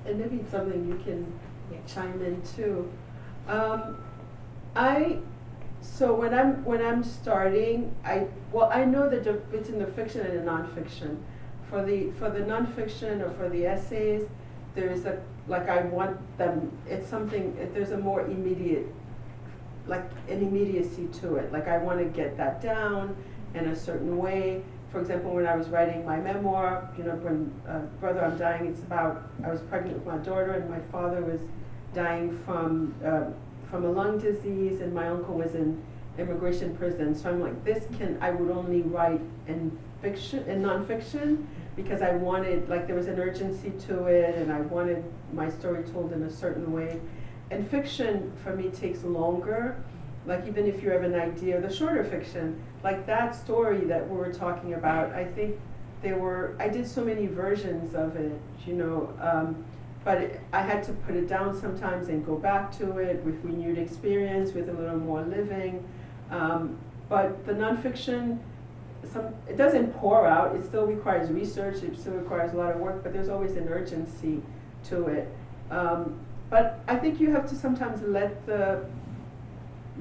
And maybe it's something you can chime in too. So when I'm starting, I know the difference between the fiction and the nonfiction. For the nonfiction or for the essays, there's I want them. It's something. There's a more immediate, an immediacy to it. Like I want to get that down in a certain way. For example, when I was writing my memoir, when Brother, I'm Dying, it's about, I was pregnant with my daughter and my father was dying from a lung disease and my uncle was in immigration prison. So I'm like, I would only write in nonfiction, because I wanted, there was an urgency to it and I wanted my story told in a certain way. And fiction, for me, takes longer. Even if you have an idea, the shorter fiction, like that story that we were talking about, I think I did so many versions of it, but I had to put it down sometimes and go back to it with renewed experience, with a little more living. But the nonfiction, it doesn't pour out, it still requires research, it still requires a lot of work, but there's always an urgency to it. But I think you have to sometimes let the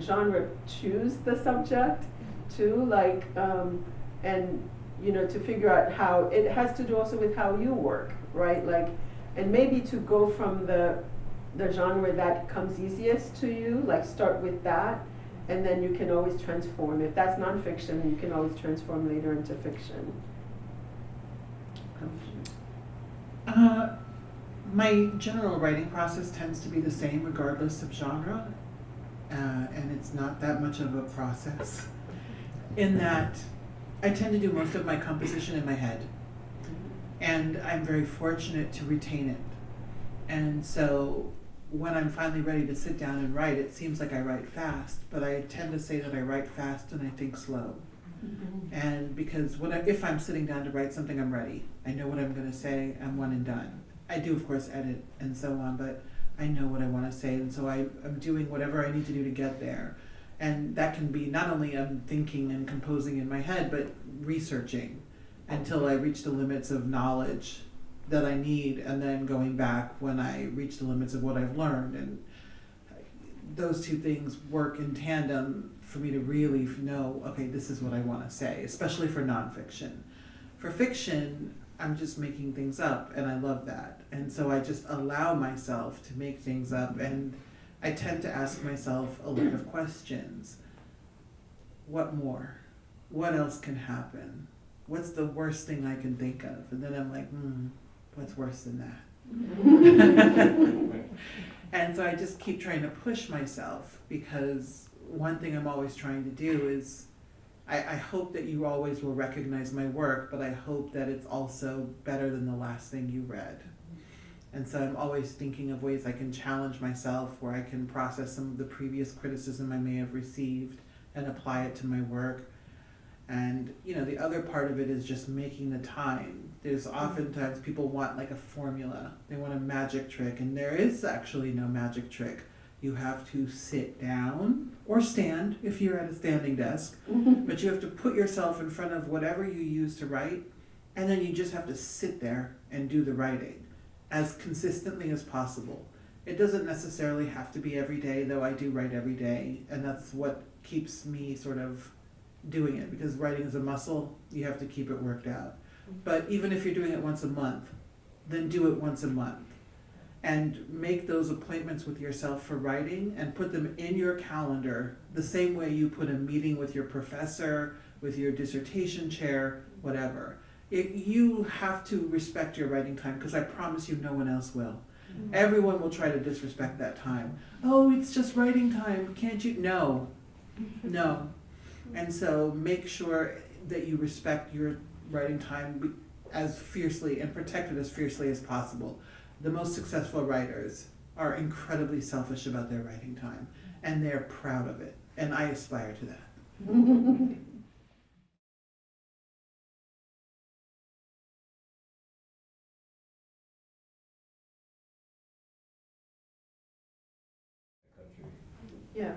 genre choose the subject too, and to figure out how it has to do also with how you work, right? And maybe to go from the genre that comes easiest to you, start with that, and then you can always transform. If that's nonfiction, you can always transform later into fiction. My general writing process tends to be the same regardless of genre. And it's not that much of a process, in that I tend to do most of my composition in my head, and I'm very fortunate to retain it. And so when I'm finally ready to sit down and write, it seems like I write fast, but I tend to say that I write fast and I think slow. And because if I'm sitting down to write something, I'm ready. I know what I'm going to say, I'm one and done. I do, of course, edit and so on, but I know what I want to say, and so I'm doing whatever I need to do to get there. And that can be not only I'm thinking and composing in my head, but researching until I reach the limits of knowledge that I need, and then going back when I reach the limits of what I've learned. And those two things work in tandem for me to really know, okay, this is what I want to say, especially for nonfiction. For fiction, I'm just making things up, and I love that. And so I just allow myself to make things up, and I tend to ask myself a lot of questions. What more? What else can happen? what's the worst thing I can think of? And then I'm like, what's worse than that? And so I just keep trying to push myself, because one thing I'm always trying to do is, I hope that you always will recognize my work, but I hope that it's also better than the last thing you read. And so I'm always thinking of ways I can challenge myself, where I can process some of the previous criticism I may have received and apply it to my work. And, the other part of it is just making the time. There's oftentimes people want like a formula. They want a magic trick, and there is actually no magic trick. You have to sit down or stand if you're at a standing desk, but you have to put yourself in front of whatever you use to write, and then you just have to sit there and do the writing as consistently as possible. It doesn't necessarily have to be every day, though I do write every day, and that's what keeps me sort of doing it, because writing is a muscle. You have to keep it worked out. But even if you're doing it once a month, then do it once a month. And make those appointments with yourself for writing and put them in your calendar the same way you put a meeting with your professor, with your dissertation chair, whatever. You have to respect your writing time, because I promise you no one else will. Everyone will try to disrespect that time. Oh, it's just writing time, can't you? No. And so make sure that you respect your writing time as fiercely and protect it as fiercely as possible. The most successful writers are incredibly selfish about their writing time, and they're proud of it. And I aspire to that. Yeah,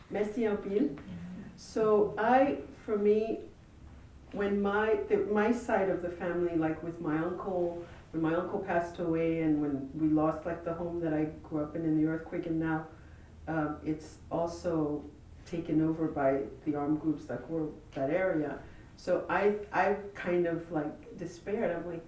merci en pile. So for me, when my side of the family, like with my uncle, when my uncle passed away, and when we lost like the home that I grew up in the earthquake, and now it's also taken over by the armed groups that were that area. So I kind of like despaired. I'm like,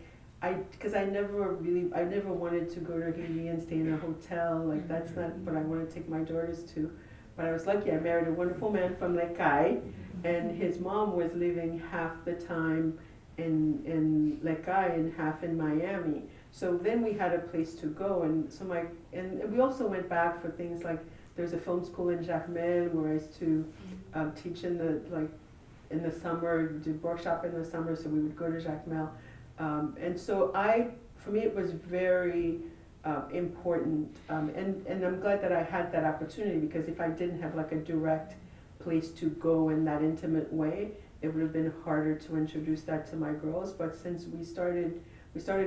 because I never wanted to go to Haiti and stay in a hotel. Like that's not what I want to take my daughters to. But I was lucky. I married a wonderful man from Lekai, and his mom was living half the time in Lekai and half in Miami. So then we had a place to go, and so and we also went back for things like there's a film school in Jacmel where I used to teach in the summer, do workshop in the summer. So we would go to Jacmel. And so for me, it was very important, and I'm glad that I had that opportunity, because if I didn't have like a direct place to go in that intimate way, it would have been harder to introduce that to my girls. But since we started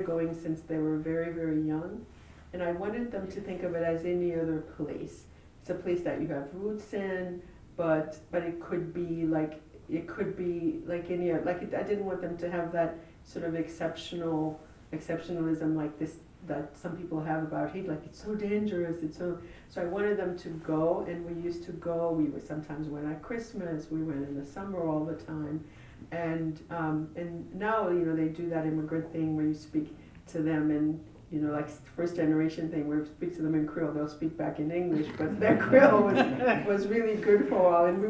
going since they were very, very young, and I wanted them to think of it as any other place. It's a place that you have roots in, but it could be like any other. I didn't want them to have that sort of exceptionalism like this that some people have about Haiti, like it's so dangerous, so I wanted them to go, and we used to go. We would sometimes went at Christmas, we went in the summer all the time, and now they do that immigrant thing where you speak to them, and like first generation thing where you speak to them in Creole, they'll speak back in English, but their Creole was really good for a while, and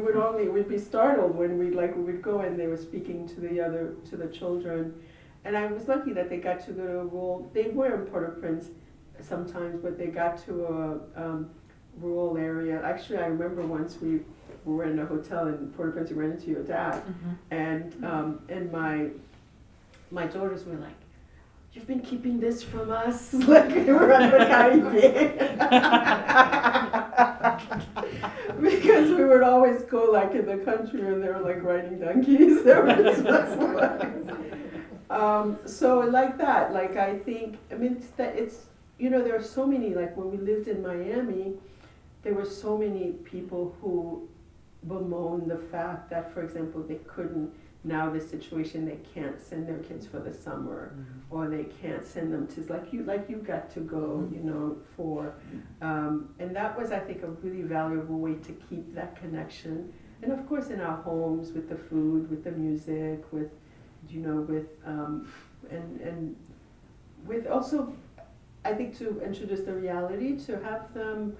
we'd be startled when we would go and they were speaking to the children. And I was lucky that they got to go to a rural, they were in Port-au-Prince sometimes, but they got to a rural area. Actually, I remember once we were in a hotel in Port-au-Prince, we ran into your dad, and my daughters were like, "You've been keeping this from us?" Like we were at the Caribbean. Because we would always go like in the country and they were like riding donkeys. So like that, like I think, it's there are so many, like when we lived in Miami, there were so many people who bemoan the fact that, for example, they couldn't, now this situation, they can't send their kids for the summer, or they can't send them to, like you got to go, for, and that was, I think, a really valuable way to keep that connection. And of course in our homes, with the food, with the music, with with also, I think, to introduce the reality, to have them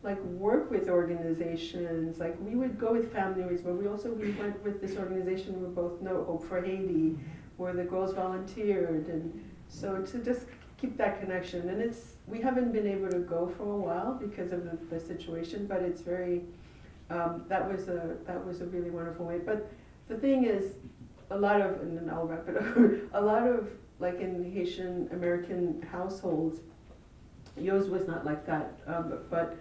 like work with organizations. Like we would go with families, but we went with this organization we both know, Hope for Haiti, where the girls volunteered, and so to just keep that connection. And we haven't been able to go for a while because of the situation, but it's very that was a really wonderful way. But the thing is, and then I'll wrap it up. A lot of, like in Haitian-American households, yours was not like that, but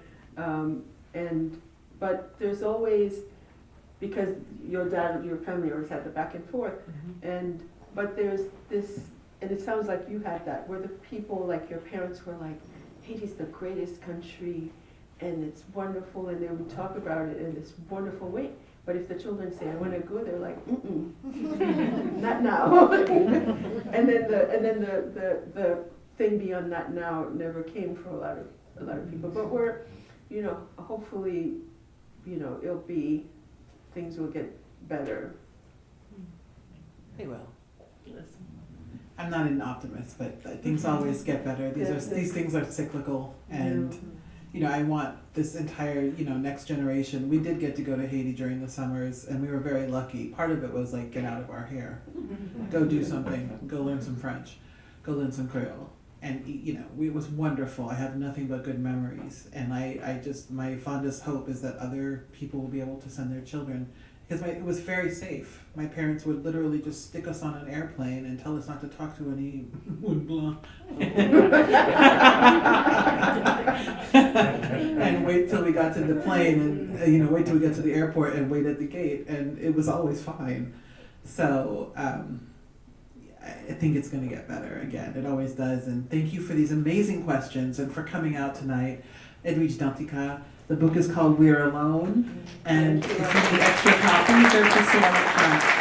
there's always, because your family always had the back and forth, but there's this, and it sounds like you had that, where the people, like your parents were like, Haiti's the greatest country, and it's wonderful, and they would talk about it in this wonderful way. But if the children say, I want to go, they're like, not now. and then the thing beyond that now never came for a lot of people. But we're, hopefully, things will get better. They will. I'm not an optimist, but things always get better. These things are cyclical, and I want this entire next generation. We did get to go to Haiti during the summers, and we were very lucky. Part of it was like, get out of our hair, go do something, go learn some French, go learn some Creole, and it was wonderful. I have nothing but good memories, and I just, my fondest hope is that other people will be able to send their children. Because it was very safe. My parents would literally just stick us on an airplane and tell us not to talk to any blah. And wait till we got to the plane, and wait till we got to the airport and wait at the gate, and it was always fine. So I think it's going to get better again. It always does. And thank you for these amazing questions and for coming out tonight. Edwidge Danticat. The book is called We're Alone, and if you need extra copies, they're for sale up front.